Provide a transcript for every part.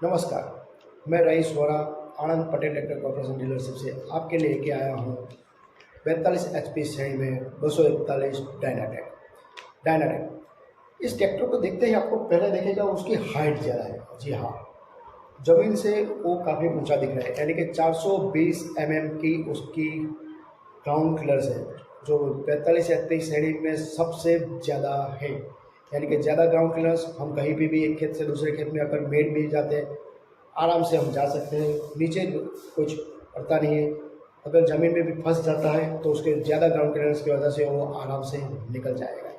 नमस्कार, मैं रईस वोरा आनंद Patel tractor corporation dealership से आपके लिए लेके आया हूँ 45 HP श्रेणी में 241 डायनाटेक। इस ट्रैक्टर को देखते ही आपको पहले देखेगा उसकी हाइट ज़्यादा है। जी हाँ, ज़मीन से वो काफ़ी ऊंचा दिख रहा है, यानी कि 420 की उसकी ग्राउंड क्लियरेंस है, जो 45 HP श्रेणी में सबसे ज़्यादा है। यानी कि ज़्यादा ग्राउंड क्लियरेंस, हम कहीं भी एक खेत से दूसरे खेत में अगर मेड़ भी जाते हैं आराम से हम जा सकते हैं, नीचे कुछ पड़ता नहीं है। अगर ज़मीन में भी फंस जाता है तो उसके ज़्यादा ग्राउंड क्लियरेंस की वजह से वो आराम से निकल जाएगा।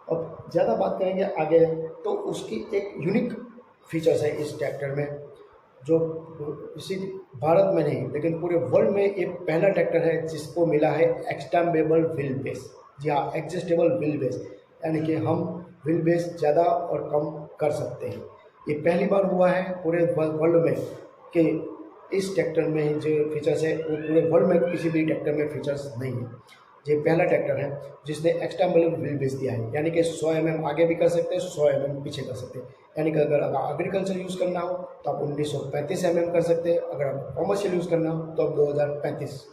अब ज़्यादा बात करेंगे आगे तो उसकी एक यूनिक फीचर्स है इस ट्रैक्टर में, जो इसी भारत में नहीं लेकिन पूरे वर्ल्ड में ये पहला ट्रैक्टर है जिसको मिला है एक्सटेंडेबल व्हील बेस। जी हाँ, एडजस्टेबल व्हील बेस, यानी कि हम व्हील बेस ज़्यादा और कम कर सकते हैं। ये पहली बार हुआ है पूरे वर्ल्ड में कि इस ट्रैक्टर में जो फीचर्स है वो पूरे वर्ल्ड में किसी भी ट्रैक्टर में फीचर्स नहीं है। ये पहला ट्रैक्टर है जिसने एक्सटेंडेबल व्हील बेस दिया है, यानी कि 100 आगे भी कर सकते हैं, 100 पीछे कर सकते हैं। यानी कि अगर एग्रीकल्चर यूज़ करना हो तो आप 1935 कर सकते हैं, अगर आप कॉमर्शियल यूज़ करना हो तो आप 2035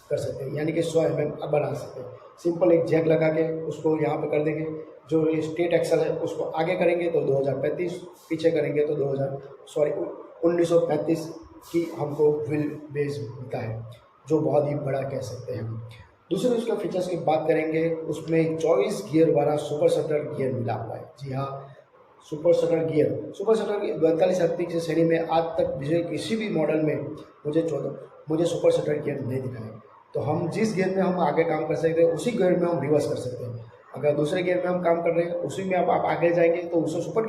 कर सकते हैं, यानी कि 100 अब बना सकते हैं। सिंपल एक जैक लगा के उसको यहाँ पे कर देंगे, जो ये स्टेट एक्सल है उसको आगे करेंगे तो 2035, पीछे करेंगे तो 1935 की हमको व्हील बेस मिलता है, जो बहुत ही बड़ा कह सकते हैं हम। दूसरे उसके फीचर्स की बात करेंगे, उसमें 24 गियर वाला सुपर शटर गियर मिला हुआ है। जी हाँ, super shutter gear, super shutter 42 की श्रेणी में आज तक मुझे किसी भी मॉडल में मुझे सुपर शटर गियर नहीं दिखा है। तो हम जिस गियर में हम आगे काम कर सकते हैं उसी गियर में हम रिवर्स कर सकते हैं। अगर दूसरे गियर में हम काम कर रहे हैं उसी में आप आगे जाएंगे तो उस सुपर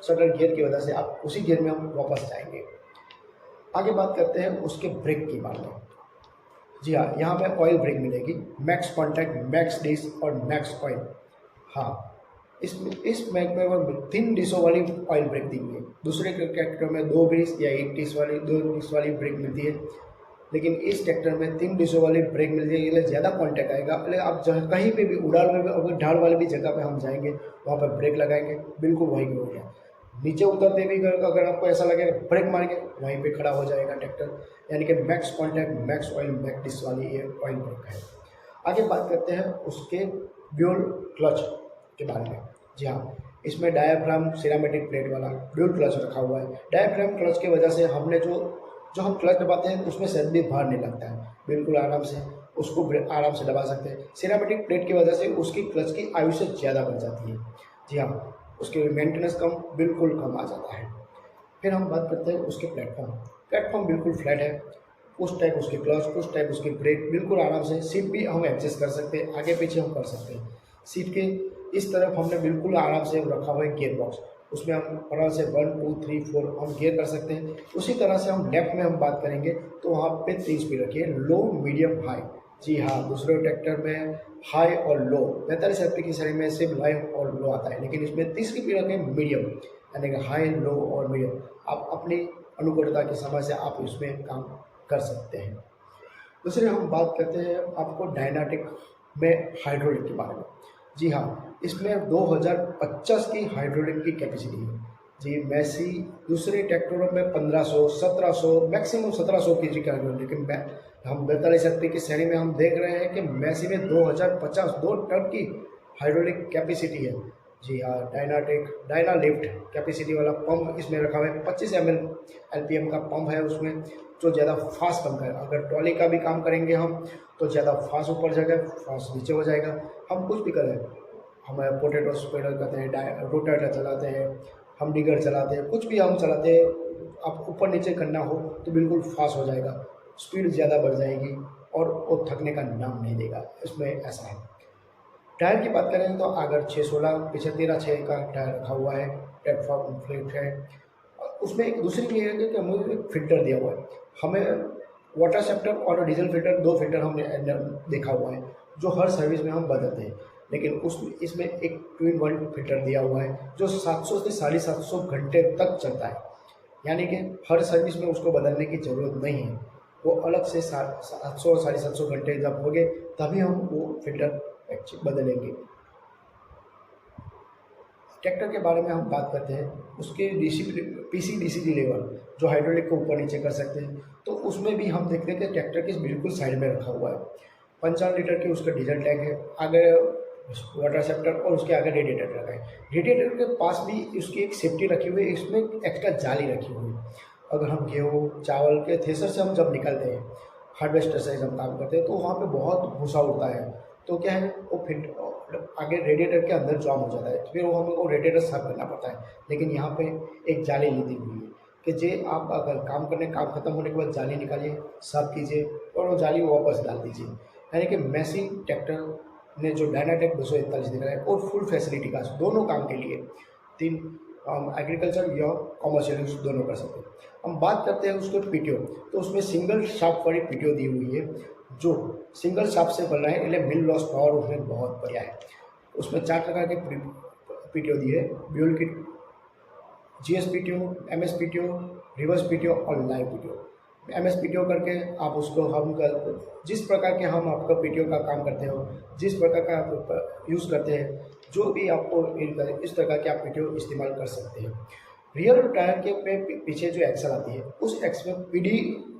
शटर गियर की वजह से आप उसी गियर में हम वापस जाएंगे। आगे बात करते हैं उसके ब्रेक की बात में। जी हाँ, यहाँ पे ऑयल ब्रेक मिलेगी, मैक्स कॉन्टैक्ट, मैक्स डिस और मैक्स ऑयल। हाँ, इस मैक में वो 3 डिशों वाली ऑयल ब्रेक दी हुई है। दूसरे ट्रैक्टर में 2 डिश या 1 डिश वाली 2 डिश वाली ब्रेक मिलती है, लेकिन इस ट्रैक्टर में 3 डिशों वाली ब्रेक मिलती है। ये ज़्यादा कॉन्टैक्ट आएगा। अरे आप जहाँ कहीं पे भी उड़ान में भी अगर ढाल वाली भी जगह पे हम जाएंगे वहाँ पर ब्रेक लगाएंगे, बिल्कुल वही हो गया। नीचे उतरते भी अगर आपको ऐसा लगेगा ब्रेक मारेंगे, वहीं पे खड़ा हो जाएगा ट्रैक्टर। यानी कि max contact, max oil, max dish वाली ये ऑयल ब्रेक है। आगे बात करते हैं उसके ड्यूल क्लच के बारे में। जी हाँ, इसमें डायाफ्राम सिरामिक प्लेट वाला ड्यूल क्लच रखा हुआ है। डायाफ्राम क्लच की वजह से हमने जो जो हम क्लच दबाते हैं उसमें शायद भी भार नहीं लगता है, बिल्कुल आराम से उसको आराम से दबा सकते हैं। सिरामिक प्लेट की वजह से उसकी क्लच की आयुष्य ज़्यादा बन जाती है। जी हाँ, उसकी मेंटेनेंस बिल्कुल कम आ जाता है। फिर हम बात करते हैं उसके प्लेटफॉर्म। प्लेटफॉर्म बिल्कुल फ्लैट है, उस टाइप उसकी क्लच, उस टाइप उसकी ब्रेक, बिल्कुल आराम से। सीट भी हम एडजस्ट कर सकते हैं, आगे पीछे हम कर सकते हैं। सीट के इस तरफ हमने बिल्कुल आराम से रखा हुआ है गियर बॉक्स, उसमें हम आराम से 1 2 3 4 हम गियर कर सकते हैं। उसी तरह से हम लेफ्ट में हम बात करेंगे तो वहाँ पे 3 स्पीड रखी है, लो, मीडियम, हाई। जी हाँ, दूसरे ट्रैक्टर में हाई और लो, 45 HP की श्रेणी में सिर्फ हाई और लो आता है, लेकिन इसमें तीसरी स्पीड रखें मीडियम, यानी कि हाई, लो और मीडियम। आप अपनी अनुकूलता की समझ से आप इसमें काम कर सकते हैं। दूसरे हम बात करते हैं आपको डायनाटिक में हाइड्रोलिक के बारे में। जी हाँ, इसमें 2050 की हाइड्रोलिक की कैपेसिटी है। जी, मैसी दूसरे ट्रैक्टरों में 1500, 1700, मैक्सिमम 1700 के जी का हाइड्रोलिक, लेकिन हम 42 HP की श्रेणी में हम देख रहे हैं कि मैसी में 2050 2 टन की हाइड्रोलिक कैपेसिटी है। जी हाँ, डायना लिफ्ट कैपेसिटी वाला पंप इसमें रखा हुआ है। 25 LPM का पंप है उसमें, जो ज़्यादा फास्ट पंप है। अगर ट्रॉली का भी काम करेंगे हम तो ज़्यादा फास्ट ऊपर जाएगा, फास्ट नीचे हो जाएगा। हम कुछ भी करें, हम पोटैटो स्प्रेडर करते हैं, रोटावेटर चलाते हैं, हम डिगर चलाते हैं, कुछ भी हम चलाते हैं, आप ऊपर नीचे करना हो तो बिल्कुल फास्ट हो जाएगा, स्पीड ज़्यादा बढ़ जाएगी और वो थकने का नाम नहीं देगा। इसमें ऐसा है। टायर की बात करें तो अगर 616, पीछे 13/6 का टायर रखा हुआ है। प्लेटफॉर्म फ्लिप है। उसमें एक दूसरी चीज़ है कि हमें एक फ़िल्टर दिया हुआ है। हमें वाटर सेप्टर और डीजल फ़िल्टर, 2 फ़िल्टर हमने देखा हुआ है जो हर सर्विस में हम बदलते हैं, लेकिन इसमें एक 2 in 1 फ़िल्टर दिया हुआ है जो 700 से 750 घंटे तक चलता है। यानी कि हर सर्विस में उसको बदलने की ज़रूरत नहीं है। वो अलग से 700 750 घंटे जब हो गए तभी हम वो फ़िल्टर बदलेंगे। ट्रैक्टर के बारे में हम बात करते हैं, उसके पीसी-डीसीडी लेवल जो हाइड्रोलिक को ऊपर नीचे कर सकते हैं, तो उसमें भी हम देखते हैं कि ट्रैक्टर के बिल्कुल साइड में रखा हुआ है। 55 लीटर की उसका डीजल टैंक है, आगे वाटर सेप्टर और उसके आगे रेडिएटर रखा है। रेडिएटर के पास भी उसकी एक सेफ्टी रखी हुई है, इसमें एक्स्ट्रा जाली रखी हुई है। अगर हम गेहूँ चावल के थ्रेसर से हम जब निकलते हैं, हार्वेस्टर से जब काम करते हैं, तो वहाँ पे बहुत भूसा उड़ता है, तो क्या है वो फिर आगे रेडिएटर के अंदर जाम हो जाता है, फिर वो हमको रेडिएटर साफ करना पड़ता है। लेकिन यहाँ पे एक जाली ली दी हुई है कि जे आप अगर काम खत्म होने के बाद जाली निकालिए, साफ कीजिए और वो जाली वापस डाल दीजिए। यानी कि मैसी ट्रैक्टर ने जो डायनाटेक 241 निकाला है और फुल फैसिलिटी का दोनों काम के लिए तीन एग्रीकल्चर या कॉमर्शियल यूज दोनों कर सकते हैं। हम बात करते हैं उसके पीटीओ, तो उसमें सिंगल शाफ्ट वाली पीटीओ दी हुई है, जो सिंगल शाफ्ट से बन रहा है, इसलिए मिल लॉस पावर उसमें बहुत बढ़िया है। उसमें 4 प्रकार के पीटीओ दिए है, dual kit, GS PTO, MS PTO, reverse PTO और लाइव पीटीओ। एमएस पीटीओ करके आप उसको जिस प्रकार के हम आपका पीटीओ का काम करते हो, जिस प्रकार का आप यूज़ करते हैं, जो भी आपको इस तरह के आप पीटीओ इस्तेमाल कर सकते हैं। रियर टायर के पीछे जो एक्सल आती है, उस एक्सल में पीडी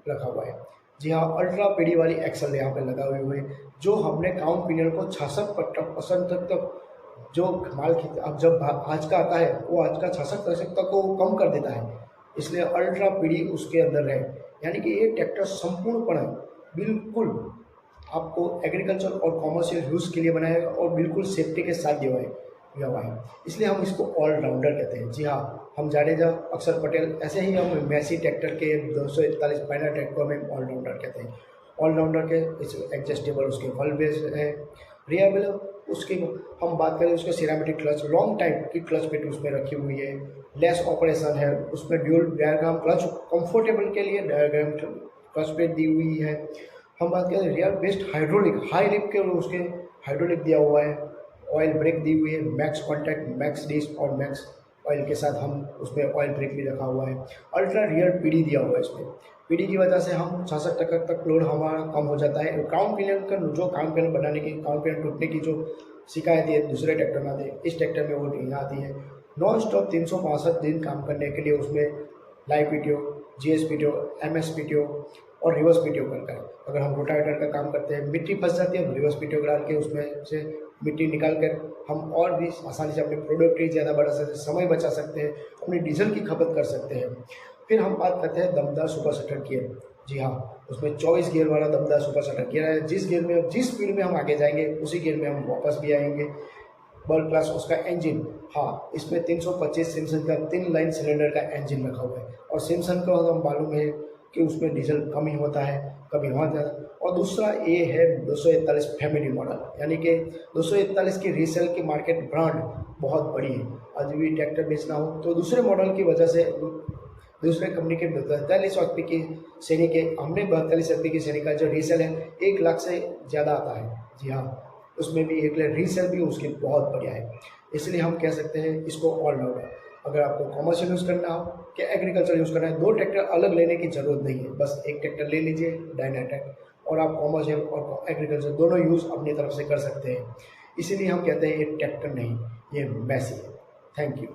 रखा हुआ है। जी हाँ, अल्ट्रा पीडी वाली एक्सल यहाँ पे लगा हुए है, जो हमने काउंट पिनियन को 66% तक जो माल अब जब आज का आता है, वो आज का 66% तक को कम कर देता है, इसलिए अल्ट्रा पीडी उसके अंदर है। यानी कि ये ट्रैक्टर संपूर्णपणे बिल्कुल आपको एग्रीकल्चर और कॉमर्शियल यूज़ के लिए बनाया है और बिल्कुल सेफ्टी के साथ दिया हुआ है, इसलिए हम इसको ऑलराउंडर कहते हैं। जी हाँ, हम जाडेजा, अक्षर पटेल, ऐसे ही हम मैसी ट्रैक्टर के 241 पैनल ट्रैक्टर को हम ऑलराउंडर कहते हैं। ऑलराउंडर के इस एडजस्टेबल उसके वॉल्व बेस है, रियाबल उसकी हम बात करें उसके सिरामिक क्लच, लॉन्ग टाइप की क्लच पेट उसमें रखी हुई है, लेस ऑपरेशन है, उसमें ड्यूल डायग्राम क्लच कंफर्टेबल के लिए डायग्राम क्लच पेट दी हुई है। हम बात करें rear best hydraulic, high lip के उसके हाइड्रोलिक दिया हुआ है, ऑयल ब्रेक दी हुई है, मैक्स कॉन्टैक्ट, मैक्स डिस्क और मैक्स ऑयल के साथ हम उसमें ऑयल ब्रेक भी रखा हुआ है। अल्ट्रा रियर पीडी दिया हुआ है इसमें, पीडी की वजह से हम 66% तक लोड हमारा कम हो जाता है। काउंट पिनियन का जो काउंट पिनियन बनाने की, काउंट पिनियन टूटने की जो शिकायत है दूसरे ट्रैक्टर में आती है, इस ट्रैक्टर में वो नहीं आती है। नॉन स्टॉप 365 दिन काम करने के लिए उसमें live PTO, GS PTO, MS PTO और रिवर्स पीटीओ करता है। अगर हम रोटावेटर का काम करते हैं, मिट्टी फंस जाती है, हम रिवर्स पीटीओ डाल के उसमें से मिट्टी निकाल कर हम और भी आसानी से अपनी प्रोडक्टिविटी ज़्यादा बढ़ा सकते हैं, समय बचा सकते हैं, अपनी डीजल की खपत कर सकते हैं। फिर हम बात करते हैं दमदार सुपर सेटर गियर। जी हाँ, उसमें 24 गियर वाला दमदार सुपर सेटर गियर है, जिस स्पीड में हम आगे जाएंगे उसी गियर में हम वापस भी आएंगे। वर्ल्ड क्लास उसका इंजन, हाँ, इसमें 325 सिम्सन का 3 लाइन सिलेंडर का इंजन रखा हुआ है, और सिम्सन का हम मालूम है कि उसमें डीजल कम ही होता है, कभी वहाँ ज़्यादा। और दूसरा ये है 241 फैमिली मॉडल, यानी कि 241 की रीसेल की मार्केट ब्रांड बहुत बड़ी है। आज भी ट्रैक्टर बेचना हो तो दूसरे मॉडल की वजह से दूसरे कंपनी के 42 HP की श्रेणी के, हमने 42 HP की श्रेणी का जो रीसेल है 1 लाख से ज़्यादा आता है। जी हाँ, उसमें भी 1 लाख रीसेल भी उसकी बहुत बढ़िया है, इसलिए हम कह सकते हैं इसको ऑलराउंडर। अगर आपको कॉमर्शियल यूज़ करना हो क्या एग्रीकल्चर यूज़ करना है, 2 ट्रैक्टर अलग लेने की ज़रूरत नहीं है, बस एक ट्रैक्टर ले लीजिए डायनाटेक, और आप कॉमर्शियल और एग्रीकल्चर दोनों यूज़ अपनी तरफ से कर सकते हैं। इसीलिए हम कहते हैं ये ट्रैक्टर नहीं, ये मैसी है। Thank you.